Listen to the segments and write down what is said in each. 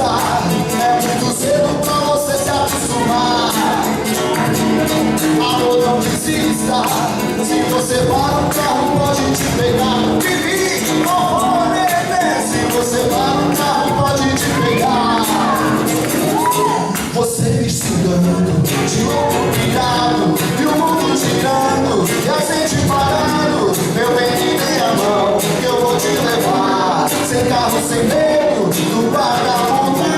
pista. É muito cedo pra você se acostumar. Amor, não desista. Se você para o carro, pode te pegar. Vivi, oh, nenê. Se você para o carro, pode te pegar. Você me estudando, de louco pirado, e o mundo girando, e a gente parando. Meu bem, me dê a mão, que eu vou te levar. Sem carro, sem medo, do guarda-roupa.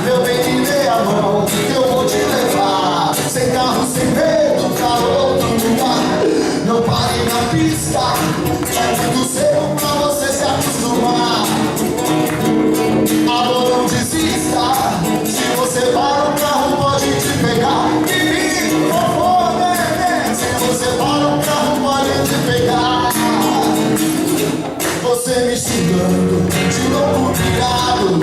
Meu bem, me dê a mão, que eu vou te levar. Sem carro, sem medo, pra outro lugar. Não pare na pista, é muito cedo pra você se acostumar. Amor, não desista, se você para o carro pode te pegar. Bibi, vovô, neném, se você para o carro pode te pegar. Você me xingando, de louco pirado,